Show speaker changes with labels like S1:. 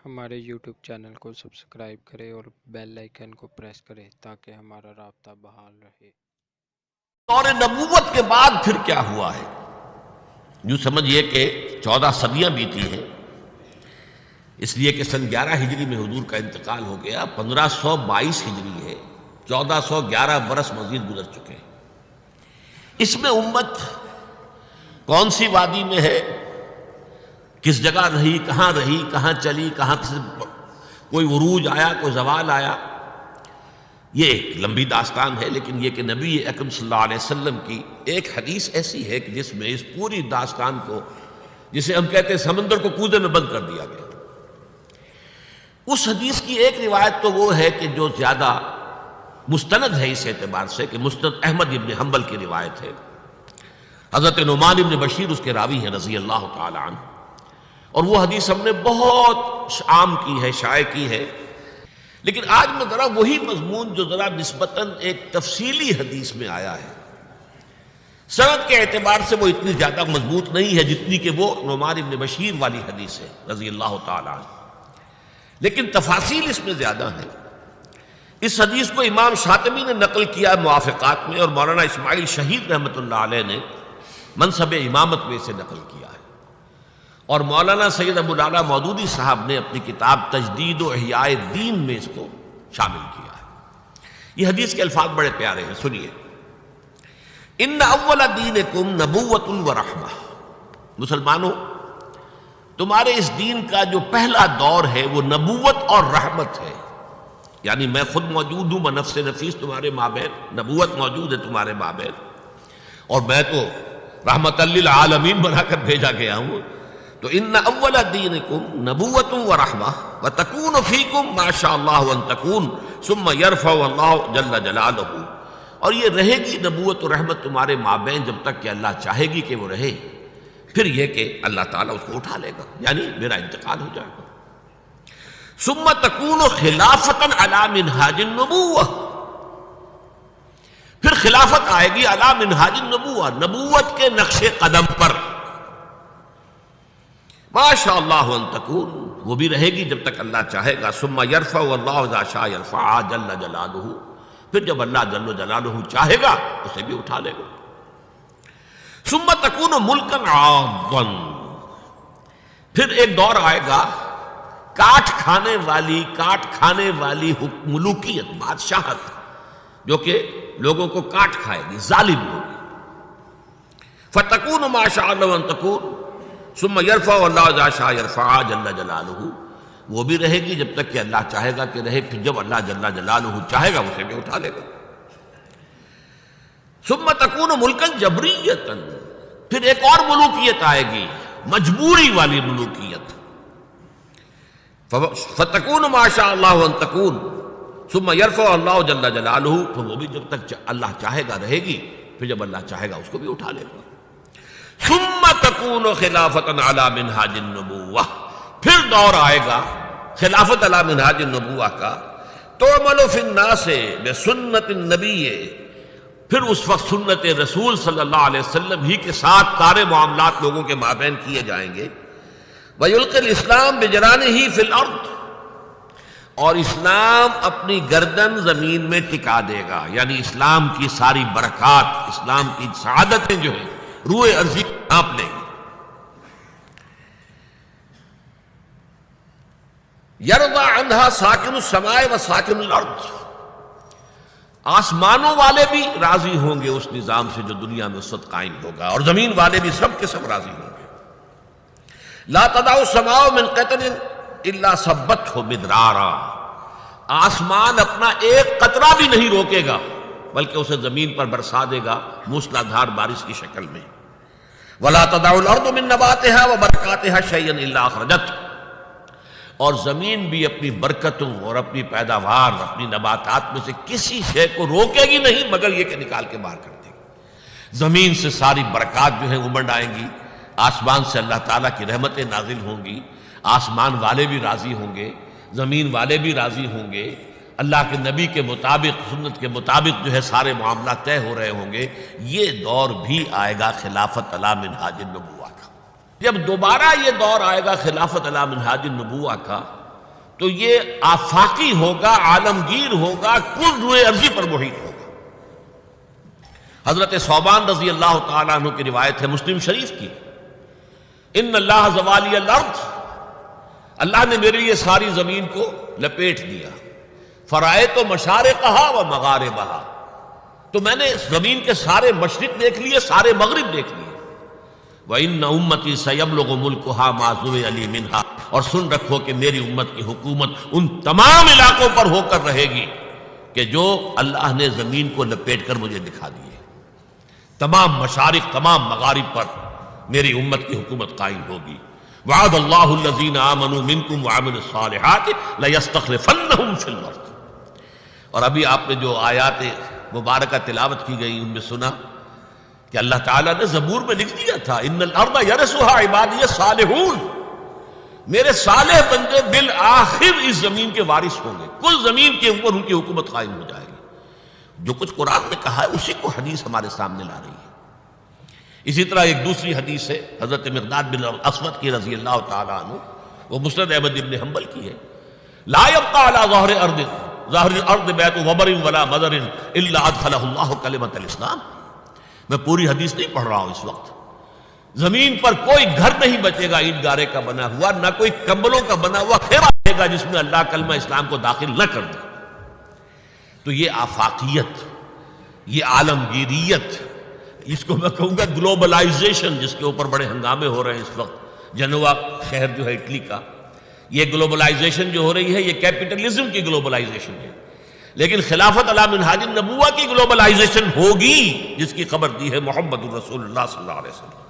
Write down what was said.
S1: ہمارے YouTube channel کو subscribe کریں اور بیل آئیکن کو پریس کریں تاکہ ہمارا رابطہ بحال رہے۔
S2: دور نبوت کے بعد پھر کیا ہوا ہے؟ یوں سمجھئے کہ 14 صدیاں بیتی ہیں، اس لیے کہ سن 11 ہجری میں حضور کا انتقال ہو گیا، 1522 ہجری ہے، 1411 برس مزید گزر چکے ہیں۔ اس میں امت کون سی وادی میں ہے، کس جگہ رہی، کہاں چلی، کہاں سے کوئی عروج آیا، کوئی زوال آیا، یہ ایک لمبی داستان ہے۔ لیکن یہ کہ نبی اکرم صلی اللہ علیہ وسلم کی ایک حدیث ایسی ہے کہ جس میں اس پوری داستان کو، جسے ہم کہتے ہیں سمندر کو کوزے میں بند کر دیا گیا۔ اس حدیث کی ایک روایت تو وہ ہے کہ جو زیادہ مستند ہے اس اعتبار سے کہ مسند احمد ابن حنبل کی روایت ہے، حضرت نعمان ابن بشیر اس کے راوی ہیں رضی اللہ تعالی عنہ، اور وہ حدیث ہم نے بہت عام کی ہے، شائع کی ہے۔ لیکن آج میں ذرا وہی مضمون جو ذرا نسبتاً ایک تفصیلی حدیث میں آیا ہے، سند کے اعتبار سے وہ اتنی زیادہ مضبوط نہیں ہے جتنی کہ وہ نعمان ابن بشیر والی حدیث ہے رضی اللہ تعالی عنہ، لیکن تفاصیل اس میں زیادہ ہیں۔ اس حدیث کو امام شاطبی نے نقل کیا موافقات میں، اور مولانا اسماعیل شہید رحمۃ اللہ علیہ نے منصب امامت میں اسے نقل کیا ہے، اور مولانا سید ابو الاعلیٰ مودودی صاحب نے اپنی کتاب تجدید و احیاء الدین میں اس کو شامل کیا ہے۔ یہ حدیث کے الفاظ بڑے پیارے ہیں، سنیے۔ ان اول دینکم نبوۃ و رحمہ، مسلمانوں تمہارے اس دین کا جو پہلا دور ہے وہ نبوت اور رحمت ہے، یعنی میں خود موجود ہوں بنفس نفیس تمہارے مابین، نبوت موجود ہے تمہارے مابین، اور میں تو رحمت للعالمین بنا کر بھیجا گیا ہوں۔ تو ان اول دینکم نبوۃ و رحمہ وتکون فیکم ما شاء اللہ ان تکون ثم یرفع اللہ جل جلالہ، اور یہ رہے گی نبوت و رحمت تمہارے مابین جب تک کہ اللہ چاہے گی کہ وہ رہے، پھر یہ کہ اللہ تعالیٰ اس کو اٹھا لے گا، یعنی میرا انتقال ہو جائے گا۔ ثم تکون خلافتا علی منہاج النبوہ، پھر خلافت آئے گی علی منہاج النبوہ، نبوت کے نقش قدم پر، ما شاء اللہ ان تکون، وہ بھی رہے گی جب تک اللہ چاہے گا۔ ثم یرفع اللہ اذا شاء یرفع جل جلالہ، پھر جب اللہ جل جلالہ چاہے گا اسے بھی اٹھا لے گا۔ ثم تکون ملکا عاضا، پھر ایک دور آئے گا کاٹ کھانے والی ملوکیت، بادشاہت، جو کہ لوگوں کو کاٹ کھائے گی، ظالم ہوگی۔ فتکون ما شاء اللہ ان تکون ثم یرفع اللہ اذا شاء یرفع جل جلالہ، وہ بھی رہے گی جب تک کہ اللہ چاہے گا کہ رہے، پھر جب اللہ جل جلالہ چاہے گا اسے بھی اٹھا لے گا۔ ثم تکون ملکا جبریتا، پھر ایک اور ملوکیت آئے گی، مجبوری والی ملوکیت۔ فتکون ما شاء اللہ ان تکون ثم یرفع اللہ جل جلالہ، پھر وہ بھی جب تک اللہ چاہے گا رہے گی، پھر جب اللہ چاہے گا اس کو بھی اٹھا لے گا۔ ثم تکون خلافتا علی منہاج النبوہ، پھر دور آئے گا خلافت علی منہاج النبوہ کا، تعمل فی الناس بسنت النبی، پھر اس وقت سنت رسول صلی اللہ علیہ وسلم ہی کے ساتھ سارے معاملات لوگوں کے مابین کیے جائیں گے۔ ویلقی الاسلام بجرانہ فی الارض، اور اسلام اپنی گردن زمین میں ٹکا دے گا، یعنی اسلام کی ساری برکات، اسلام کی سعادتیں جو ہیں روئے ارضی ڈھانپ لیں گی۔ یرضی عنہا ساکن السماء و ساکن الارض، آسمانوں والے بھی راضی ہوں گے اس نظام سے جو دنیا میں اس وقت قائم ہوگا، اور زمین والے بھی سب کے سب راضی ہوں گے۔ لا تدع السماء من قطر الا صبته مدرارا، آسمان اپنا ایک قطرہ بھی نہیں روکے گا بلکہ اسے زمین پر برسا دے گا موسلا دھار بارش کی شکل میں۔ ولا تدع الارض من نباتها وبرکاتها شيئا الا اخرجته، اور زمین بھی اپنی برکتوں اور اپنی پیداوار، اپنی نباتات میں سے کسی شے کو روکے گی نہیں مگر یہ کہ نکال کے باہر کر دے گی۔ زمین سے ساری برکات جو ہیں امڑ آئیں گی، آسمان سے اللہ تعالیٰ کی رحمتیں نازل ہوں گی، آسمان والے بھی راضی ہوں گے، زمین والے بھی راضی ہوں گے، اللہ کے نبی کے مطابق، سنت کے مطابق جو ہے سارے معاملات طے ہو رہے ہوں گے۔ یہ دور بھی آئے گا خلافت علی منہاج النبوہ کا۔ جب دوبارہ یہ دور آئے گا خلافت علی منہاج النبوہ کا، تو یہ آفاقی ہوگا، عالمگیر ہوگا، کل روئے ارضی پر محیط ہوگا۔ حضرت ثوبان رضی اللہ تعالیٰ عنہ کی روایت ہے مسلم شریف کی، ان اللہ زوالی الارض، اللہ نے میرے لیے ساری زمین کو لپیٹ دیا، فرائے تو مشارقہا و مغاربہا، تو میں نے زمین کے سارے مشرق دیکھ لیے، سارے مغرب دیکھ لیے۔ وَإِنَّ أُمَّتِي سَيَبْلُغُ مُلْكُهَا مَا زُوِيَ لِي مِنْهَا، اور سن رکھو کہ میری امت کی حکومت ان تمام علاقوں پر ہو کر رہے گی کہ جو اللہ نے زمین کو لپیٹ کر مجھے دکھا دیے۔ تمام مشارق، تمام مغارب پر میری امت کی حکومت قائم ہوگی۔ وعد اللہ الذین آمنوا منکم وعملوا الصالحات لیستخلفنہم فی الارض۔ اور ابھی آپ نے جو آیات مبارکہ تلاوت کی گئی ان میں سنا کہ اللہ تعالیٰ نے زبور میں لکھ دیا تھا ان الارض یرثها عبادی الصالحون، میرے صالح بندے بالآخر اس زمین کے وارث ہوں گے، کل زمین کے اوپر ان کی حکومت قائم ہو جائے گی۔ جو کچھ قرآن نے کہا ہے اسی کو حدیث ہمارے سامنے لا رہی ہے۔ اسی طرح ایک دوسری حدیث ہے حضرت مقداد بن اسود کی رضی اللہ تعالیٰ عنہ، وہ مسند احمد بن حنبل کی ہے، لا يبقى على ظاہر الارض بیت وبر ولا مدر الا ادخلہ اللہ کلمۃ الاسلام۔ میں پوری حدیث نہیں پڑھ رہا ہوں اس وقت۔ زمین پر کوئی گھر نہیں بچے گا اینٹ گارے کا بنا ہوا، نہ کوئی کمبلوں کا بنا ہوا خیمہ رہے گا جس میں اللہ کلمہ اسلام کو داخل نہ کر دے۔ تو یہ آفاقیت، یہ عالمگیریت، اس کو میں کہوں گا گلوبلائزیشن، جس کے اوپر بڑے ہنگامے ہو رہے ہیں اس وقت، جنوا شہر جو ہے اٹلی کا، یہ گلوبلائزیشن جو ہو رہی ہے یہ کیپٹلزم کی گلوبلائزیشن ہے، لیکن خلافت علی منہاج النبوہ کی گلوبلائزیشن ہوگی جس کی خبر دی ہے محمد الرسول اللہ صلی اللہ علیہ وسلم۔